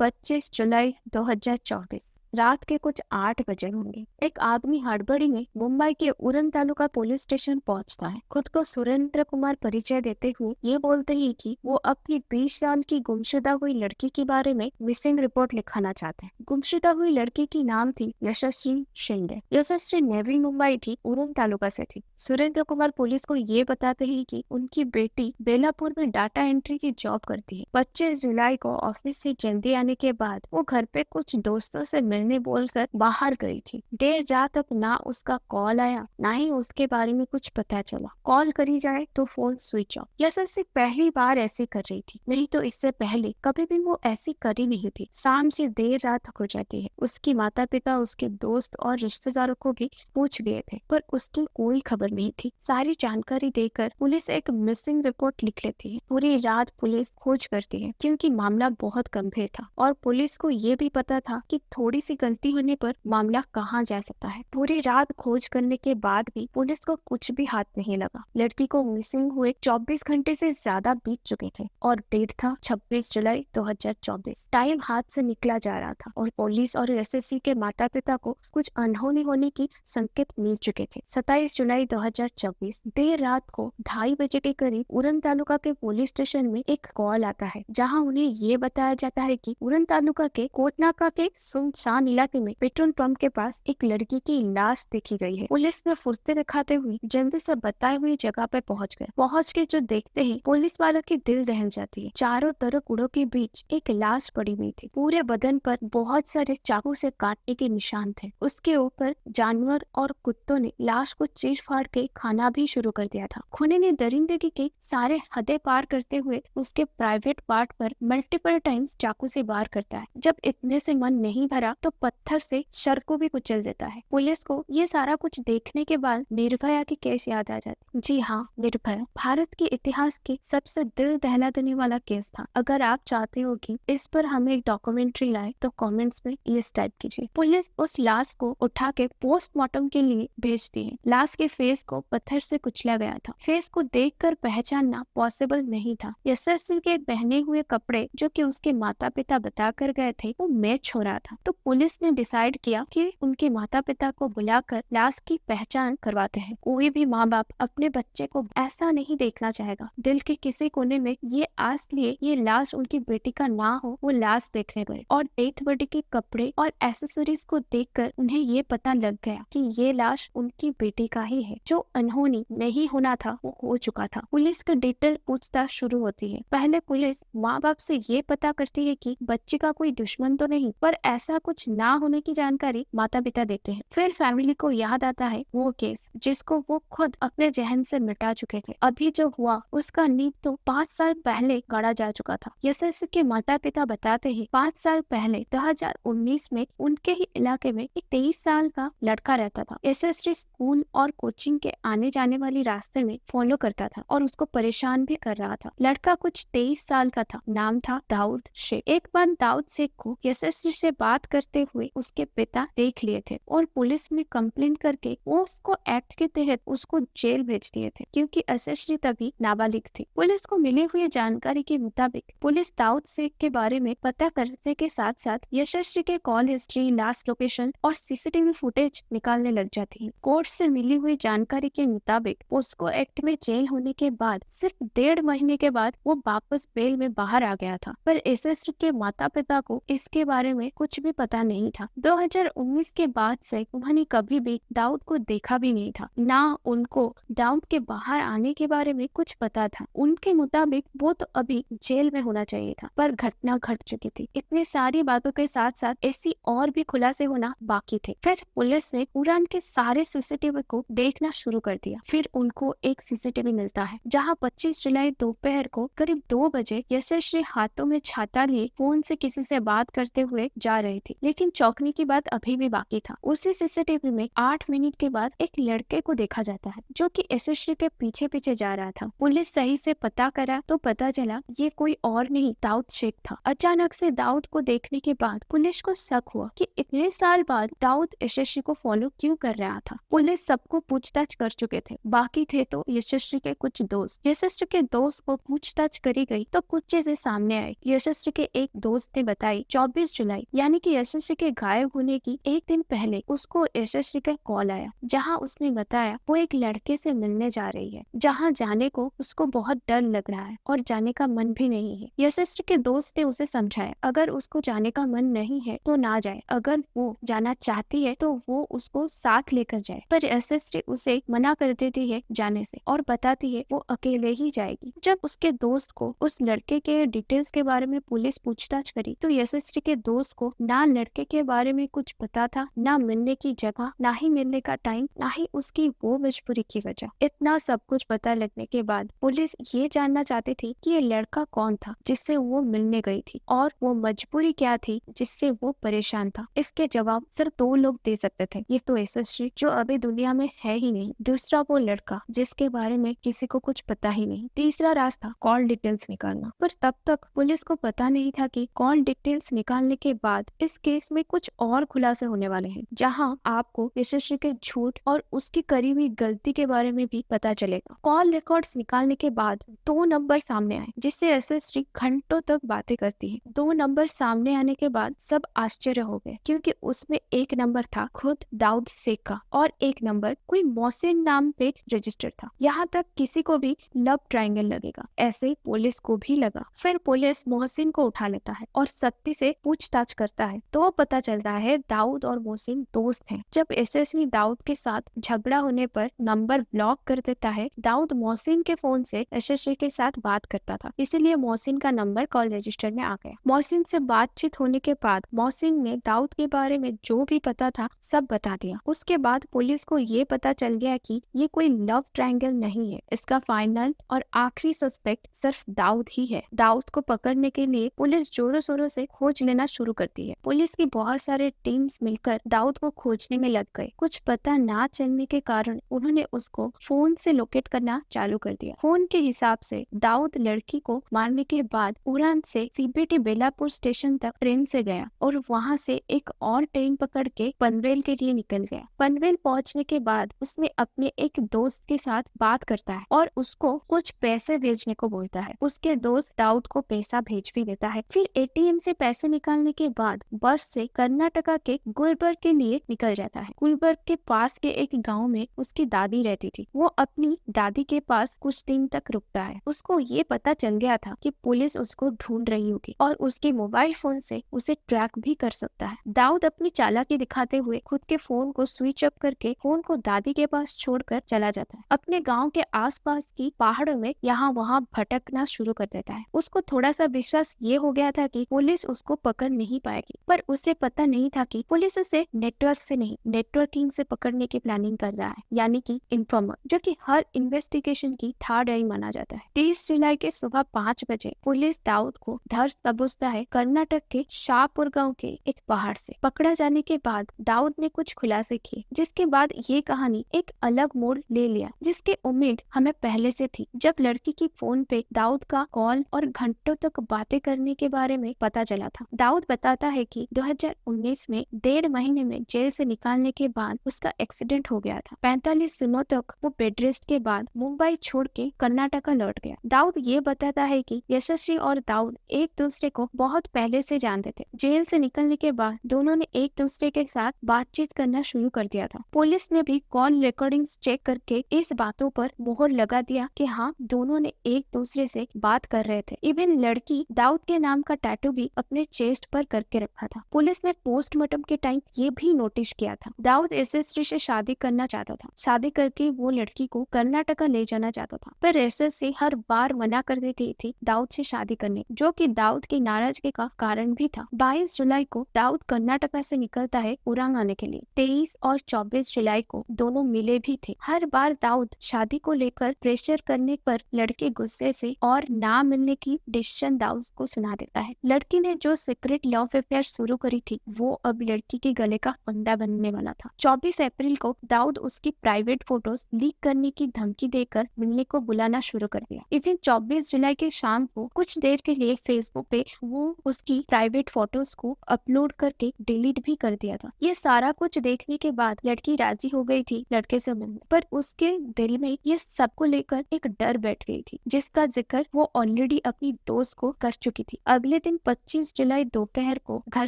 25 जुलाई 2024 रात के कुछ 8 बजे होंगे। एक आदमी हड़बड़ी में मुंबई के उरण तालुका पुलिस स्टेशन पहुंचता है। खुद को सुरेंद्र कुमार परिचय देते हुए ये बोलते ही कि वो अपनी 20 साल की गुमशुदा हुई लड़की के बारे में मिसिंग रिपोर्ट लिखाना चाहते हैं। गुमशुदा हुई लड़की की नाम थी यशस्वी शिंदे। यशस्वी नवी मुंबई की उरण तालुका से थी। सुरेंद्र कुमार पुलिस को ये बताते ही कि उनकी बेटी बेलापुर में डाटा एंट्री की जॉब करती है। 25 जुलाई को ऑफिस से जल्दी आने के बाद वो घर पे कुछ दोस्तों से मिलने बोलकर बाहर गई थी। देर रात तक ना उसका कॉल आया, ना ही उसके बारे में कुछ पता चला। कॉल करी जाए तो फोन स्विच ऑफ। यशस्वी पहली बार ऐसी कर रही थी, नहीं तो इससे पहले कभी भी वो ऐसी करी नहीं थी। शाम से देर रात हो जाती है। उसकी माता पिता, उसके दोस्त और रिश्तेदारों को भी पूछ गए थे, पर उसकी कोई खबर नहीं थी। सारी जानकारी देकर पुलिस एक मिसिंग रिपोर्ट लिख लेती है। पूरी रात पुलिस खोज करती है, क्योंकि मामला बहुत गंभीर था और पुलिस को ये भी पता था कि थोड़ी सी गलती होने पर मामला कहाँ जा सकता है। पूरी रात खोज करने के बाद भी पुलिस को कुछ भी हाथ नहीं लगा। लड़की को मिसिंग हुए 24 घंटे से ज्यादा बीत चुके थे और डेट था 26 जुलाई 2024। टाइम हाथ से निकला जा रहा था और पुलिस और एसएससी के माता पिता को कुछ अनहोनी होने की संकेत मिल चुके थे। 27 जुलाई 2024 देर रात को 2:30 बजे के करीब उरण तालुका के पुलिस स्टेशन में एक कॉल आता है, जहां उन्हें ये बताया जाता है कि उरण तालुका के कोटनाका के सुनसान इलाके में पेट्रोल पंप के पास एक लड़की की लाश देखी गई है। पुलिस ने फुर्ती दिखाते हुए जल्दी से बताई हुई जगह पे पहुंच गए। पहुंच के जो देखते हैं, पुलिस वालों की दिल दहल जाती है। चारों तरफ कूड़ों के बीच एक लाश पड़ी हुई थी। पूरे बदन पर बहुत सारे चाकू से काटने के निशान थे। उसके ऊपर जानवर और कुत्तों ने लाश को चीर फाड़ के खाना भी शुरू कर दिया था। खूनी ने दरिंदगी के सारे हदें पार करते हुए उसके प्राइवेट पार्ट पर मल्टीपल टाइम्स चाकू से वार करता है। जब इतने से मन नहीं भरा तो पत्थर से शर को भी कुचल देता है। पुलिस को ये सारा कुछ देखने के बाद निर्भया की केस याद आ जाती। जी हाँ, निर्भया भारत के इतिहास के सबसे दिल दहला देने वाला केस था। अगर आप चाहते हो कि इस पर हम एक डॉक्यूमेंट्री लाए तो कमेंट्स में इस टाइप कीजिए। पुलिस उस लाश को उठा के पोस्टमार्टम के लिए भेजती है। लाश के फेस को पत्थर से कुचला गया था। फेस को देखकर पहचानना पॉसिबल नहीं था। यशस्वी के पहने हुए कपड़े जो कि उसके माता पिता बता कर गए थे वो मैच हो रहा था। तो पुलिस ने डिसाइड किया कि उनके माता पिता को बुलाकर लाश की पहचान करवाते हैं। कोई भी माँ बाप अपने बच्चे को ऐसा नहीं देखना चाहेगा। दिल के किसी कोने में ये आस लिए ये लाश उनकी बेटी का ना हो, वो लाश देखने गए और डेथ बॉडी के कपड़े और एसेसरीज को देखकर उन्हें ये पता लग गया कि ये लाश उनकी बेटी का ही है। जो अनहोनी नहीं होना था वो हो चुका था। पुलिस का डिटेल पूछताछ शुरू होती है। पहले पुलिस माँ बाप से ये पता करती है कि बच्चे का कोई दुश्मन तो नहीं, पर ऐसा कुछ ना होने की जानकारी माता पिता देते हैं। फिर फैमिली को याद आता है वो केस जिसको वो खुद अपने जहन से मिटा चुके थे। अभी जो हुआ उसका नींव तो 5 साल पहले गाड़ा जा चुका था। यशस्वी के माता पिता बताते हैं 5 साल पहले 2019 में उनके ही इलाके में एक 23 साल का लड़का रहता था। यशस्वी स्कूल और कोचिंग के आने जाने वाली रास्ते में फॉलो करता था और उसको परेशान भी कर रहा था। लड़का कुछ 23 साल का था। नाम था दाऊद शेख। एक बार दाऊद शेख को यशस्वी से बात करते हुए उसके पिता देख लिए थे और पुलिस में कंप्लेंट करके वो उसको एक्ट के तहत उसको जेल भेज दिए थे, क्योंकि यशस्वी तभी नाबालिग थी। पुलिस को मिली हुई जानकारी के मुताबिक पुलिस दाऊद शेख के बारे में पता करने के साथ साथ यशस्वी के कॉल हिस्ट्री, लास्ट लोकेशन और सीसीटीवी फुटेज निकालने लग जाती है। कोर्ट से मिली हुई जानकारी के मुताबिक उसको एक्ट में जेल होने के बाद सिर्फ 1.5 महीने के बाद वो वापस बेल में बाहर आ गया था, पर यशस्वी के माता पिता को इसके बारे में कुछ भी पता नहीं था। 2019 के बाद से उन्होंने कभी भी दाऊद को देखा भी नहीं था, ना उनको दाऊद के बाहर आने के बारे में कुछ पता था। उनके मुताबिक वो तो अभी जेल में होना चाहिए था, पर घटना घट चुकी थी। इतनी सारी बातों के साथ साथ ऐसी और भी खुलासे होना बाकी थे। फिर पुलिस ने उड़ान के सारे सीसीटीवी को देखना शुरू कर दिया। फिर उनको एक सीसीटीवी मिलता है जहां 25 जुलाई दोपहर को करीब 2 बजे यशस्वी हाथों में छाता लिए फोन से किसी से बात करते हुए जा रही थी, लेकिन चौंकने की बात अभी भी बाकी था। उसी सीसीटीवी में 8 मिनट के बाद एक लड़के को देखा जाता है जो कि यशस्वी के पीछे पीछे जा रहा था। पुलिस सही से पता करा तो पता चला ये कोई और नहीं, दाऊद शेख था। अचानक से दाऊद को देखने के बाद पुलिस को शक हुआ कि इतने साल बाद दाऊद यशस्वी को फॉलो क्यों कर रहा था। पुलिस सबको पूछताछ कर चुके थे, बाकी थे तो यशस्वी के कुछ दोस्त। यशस्वी के दोस्त को पूछताछ करी गई तो कुछ चीजें सामने आई। यशस्वी के एक दोस्त ने बताई 24 जुलाई यानी कि यशस्वी के गायब होने की एक दिन पहले उसको यशस्वी का कॉल आया, जहां उसने बताया वो एक लड़के से मिलने जा रही है, जहां जाने को उसको बहुत डर लग रहा है और जाने का मन भी नहीं है। यशस्वी के दोस्त ने उसे समझाया अगर उसको जाने का मन नहीं है तो ना जाए, अगर वो जाना चाहती है तो वो उसको साथ लेकर जाए। पर यशस्वी उसे मना कर देती है जाने से और बताती है वो अकेले ही जाएगी। जब उसके दोस्त को उस लड़के के डिटेल्स के बारे में पुलिस पूछताछ करी तो यशस्वी के दोस्त को ना लड़के के बारे में कुछ पता था, ना मिलने की जगह, ना ही मिलने का टाइम, ना ही उसकी वो मजबूरी की वजह। इतना सब कुछ पता लगने के बाद पुलिस ये जानना चाहती थी कि ये लड़का कौन था जिससे वो मिलने गई थी और वो मजबूरी क्या थी जिससे वो परेशान था। इसके जवाब सिर्फ 2 लोग दे सकते थे, ये तो यशस्वी जो अभी दुनिया में है ही नहीं, दूसरा वो लड़का जिसके बारे में किसी को कुछ पता ही नहीं। तीसरा रास्ता कॉल डिटेल्स निकालना। पर तब तक पुलिस को पता नहीं था कि कॉल डिटेल्स निकालने के बाद इस केस में कुछ और खुलासे होने वाले हैं, जहां आपको यशस्वी के झूठ और उसकी करी हुई गलती के बारे में भी पता चलेगा। कॉल रिकॉर्ड्स निकालने के बाद 2 नंबर सामने आए जिससे यशस्वी घंटों तक बातें करती है। 2 नंबर सामने आने के बाद सब आश्चर्य हो गए, क्योंकि उसमें एक नंबर था खुद दाऊद शेख का और एक नंबर कोई मोहसिन नाम पे रजिस्टर्ड था। यहाँ तक किसी को भी लव ट्रायंगल लगेगा, ऐसे पुलिस को भी लगा। फिर पुलिस मोहसिन को उठा लेता है और सत्ती से पूछताछ करता है तो पता चलता है दाऊद और मोहसिन दोस्त हैं। जब यशस्वी दाऊद के साथ झगड़ा होने पर नंबर ब्लॉक कर देता है, दाऊद मोहसिन के फोन से यशस्वी के साथ बात करता था, इसीलिए मोहसिन का नंबर कॉल रजिस्टर में आ गया। मोहसिन से बातचीत होने के बाद मोहसिन ने दाऊद के बारे में जो भी पता था सब बता दिया। उसके बाद पुलिस को ये पता चल गया कि ये कोई लव ट्रायंगल नहीं है, इसका फाइनल और आखिरी सस्पेक्ट सिर्फ दाऊद ही है। दाऊद को पकड़ने के लिए पुलिस जोरों शोरों से खोज लेना शुरू करती है। पुलिस की बहुत सारे टीम्स मिलकर दाऊद को खोजने में लग गए। कुछ पता ना चलने के कारण उन्होंने उसको फोन से लोकेट करना चालू कर दिया। फोन के हिसाब से दाऊद लड़की को मारने के बाद उड़ान से सीबीटी बेलापुर स्टेशन तक ट्रेन से गया और वहां से एक और ट्रेन पकड़ के पनवेल के लिए निकल गया। पनवेल पहुंचने के बाद उसने अपने एक दोस्त के साथ बात करता है और उसको कुछ पैसे भेजने को बोलता है। उसके दोस्त दाऊद को पैसा भेज भी देता है। फिर एटीएम से पैसे निकालने के बाद बस से कर्नाटका के गुलबर्ग के लिए निकल जाता है। गुलबर्ग के पास के एक गांव में उसकी दादी रहती थी। वो अपनी दादी के पास कुछ दिन तक रुकता है। उसको ये पता चल गया था कि पुलिस उसको ढूंढ रही होगी और उसके मोबाइल फोन से उसे ट्रैक भी कर सकता है। दाऊद अपनी चालाकी दिखाते हुए खुद के फोन को स्विच ऑफ करके फोन को दादी के पास छोड़कर चला जाता है। अपने गांव के आसपास की पहाड़ों में यहाँ वहाँ भटकना शुरू कर देता है। उसको थोड़ा सा विश्वास ये हो गया था कि पुलिस उसको पकड़ नहीं पाएगी, पर उसे पता नहीं था कि पुलिस उसे नेटवर्क से नहीं नेटवर्किंग से पकड़ने की प्लानिंग कर रहा है, यानी कि इन्फॉर्मर, जो कि हर इन्वेस्टिगेशन की थर्ड आई माना जाता है। 30 जुलाई के सुबह 5 बजे पुलिस दाऊद को धर दबोचता है कर्नाटक के शाहपुर गांव के एक पहाड़ से। पकड़ा जाने के बाद दाऊद ने कुछ खुलासे किए, जिसके बाद ये कहानी एक अलग मोड़ ले लिया, जिसकी उम्मीद हमें पहले से थी। जब लड़की की फोन पे दाऊद का कॉल और घंटों तक बातें करने के बारे में पता चला था। दाऊद बताता है कि 2019 में 1.5 महीने में जेल से निकालने के बाद उसका एक्सीडेंट हो गया था। 45 दिनों तक वो बेड रेस्ट के बाद मुंबई छोड़ के कर्नाटका लौट गया। दाऊद ये बताता है कि यशस्वी और दाऊद एक दूसरे को बहुत पहले से जानते थे। जेल से निकलने के बाद दोनों ने एक दूसरे के साथ बातचीत करना शुरू कर दिया था। पुलिस ने भी कॉल रिकॉर्डिंग्स चेक करके इस बातों पर मोहर लगा दिया कि हाँ, दोनों ने एक दूसरे से बात कर रहे थे। इवन लड़की दाऊद के नाम का टैटू भी अपने चेस्ट पर करके रखा था। पुलिस ने पोस्टमार्टम के टाइम ये भी नोटिस किया था। दाऊद यशस्वी से शादी करना चाहता था। शादी करके वो लड़की को कर्नाटका ले जाना चाहता था, पर यशस्वी हर बार मना कर देती थी दाऊद से शादी करने, जो कि दाऊद की नाराजगी का कारण भी था। 22 जुलाई को दाऊद कर्नाटका से निकलता है उड़ान आने के लिए। 23 और 24 जुलाई को दोनों मिले भी थे। हर बार दाऊद शादी को लेकर प्रेशर करने पर लड़की गुस्से से और ना मिलने की डिसीजन दाऊद को सुना देता है। लड़की ने जो सीक्रेट लव अफेयर शुरू करी थी वो अब लड़की के गले का फंदा बनने वाला था। 24 अप्रैल को दाऊद उसकी प्राइवेट फोटोज लीक करने की धमकी देकर मिलने को बुलाना शुरू कर दिया। इवन 24 जुलाई के शाम को कुछ देर के लिए फेसबुक पे वो उसकी प्राइवेट फोटोज को अपलोड करके डिलीट भी कर दिया था। ये सारा कुछ देखने के बाद लड़की राजी हो गई थी लड़के से मिलने, पर उसके दिल में ये सबको लेकर एक डर बैठ गई थी जिसका जिक्र वो ऑलरेडी अपनी दोस्त को कर चुकी थी। अगले दिन 25 जुलाई दोपहर को घर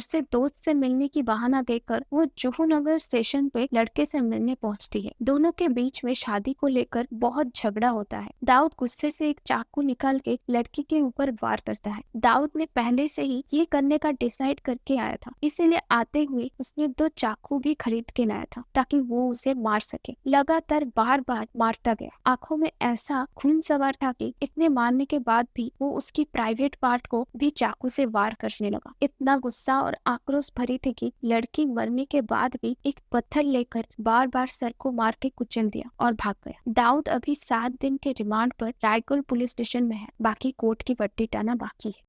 से दोस्त से मिलने की बहाना देकर वो जुहू नगर स्टेशन पे लड़के से मिलने पहुंचती है। दोनों के बीच में शादी को लेकर बहुत झगड़ा होता है। दाऊद गुस्से से एक चाकू निकाल के लड़की के ऊपर वार करता है। दाऊद ने पहले से ही ये करने का डिसाइड करके आया था, इसीलिए आते हुए उसने 2 चाकू भी खरीद के लाया था ताकि वो उसे मार सके। लगातार बार बार मारता गया। आंखों में ऐसा खून सवार था कि इतने मारने के बाद भी वो उसकी प्राइवेट पार्ट को भी चाकू से वार करने लगा। इतना गुस्सा और आक्रोश भरी थी कि लड़की मरने के बाद भी एक पत्थर लेकर बार बार सर को मार के कुचल दिया और भाग गया। दाऊद अभी 7 दिन के रिमांड पर रायगढ़ पुलिस स्टेशन में है। बाकी कोर्ट की पट्टी टाना बाकी है।